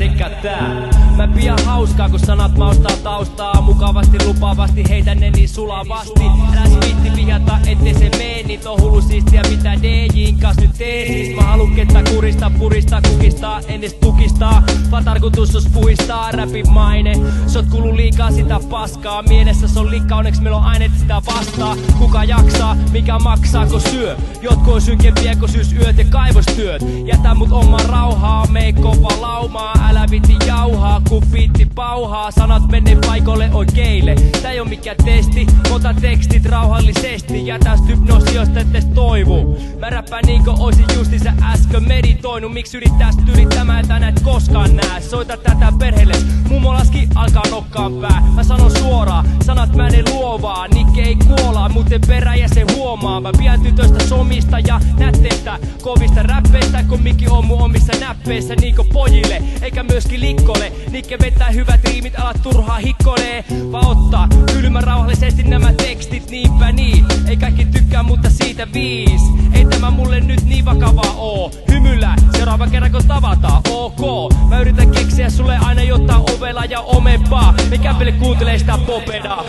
sekä tää. Mä pian hauskaa, kun sanat maustaa taustaa. Mukavasti, lupaavasti, heitän ne niin sulavasti. Älä viitti vihata, ettei se mene. Niin on hullu siistiä, mitä DJ:n kanssa nyt tee. Siis mä halun kettä kuristaa, puristaa, kukistaa, edes tukistaa. Vaan tarkoitus os puhistaa, räpin maine. Sot kuuluu liikaa sitä paskaa. Mielessä se on liikaa, onneksi meillä on aineet sitä vastaa. Kuka jaksaa, mikä maksaa, kun syö. Jotkut on synkempiä, kun syys yöt ja kaivostyöt. Jätä mut omaan rauhaa, mei kova laumaa. Älä viti jauhaa, kun piitti pauhaa. Sanat menee paikoille oikeille. Tää ei oo mikään testi, ota tekstit rauhallisesti. Jätä hypnoosi, jos etes toivu. Mä räppään niinkö oisin justiinsa äsken meditoinut. Miksi yrittää yrittämään, että näet koskaan nää. Soita tätä perheelle, mummo laski alkaa nokkaan pää. Mä sanon suoraan, sanat mä ne luovaa. Nikke ei kuolaa, muuten peräjä se huomaa. Mä pidän tytöistä somista ja nätteistä, kovista räppeistä, kun mikki on mun omissa näppeissä. Niinkö pojille, eikä myöskin likkoille. Nikke vetää hyvät riimit, alat turhaa hikkolee. Vaan ottaa kylmä rauhallisesti nämä tekstit, niinpä niin. Ei kaikki tykkää, mutta siitä 5. Ei tämä mulle nyt niin vakavaa oo. Hymyllä, seuraava kerran kun tavataan, ok. Mä yritän keksiä sulle aina jotain ovela ja omempaa. Mikä peli kuuntelee sitä popedaa.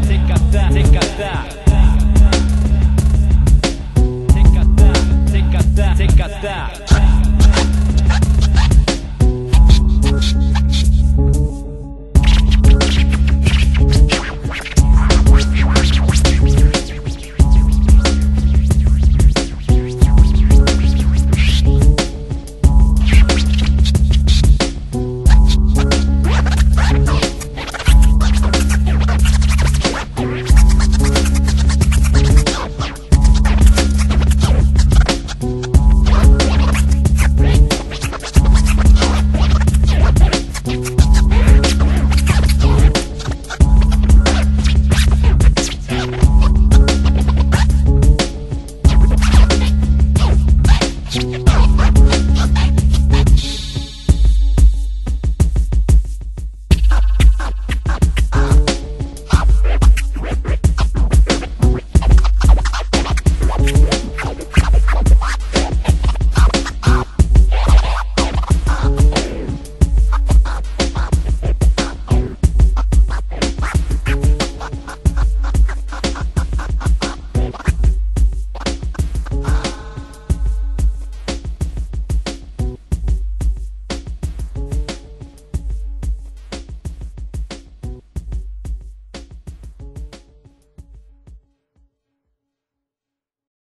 Sekä tää, sekä tää. Sekä tää, sekä tää, sekä tää.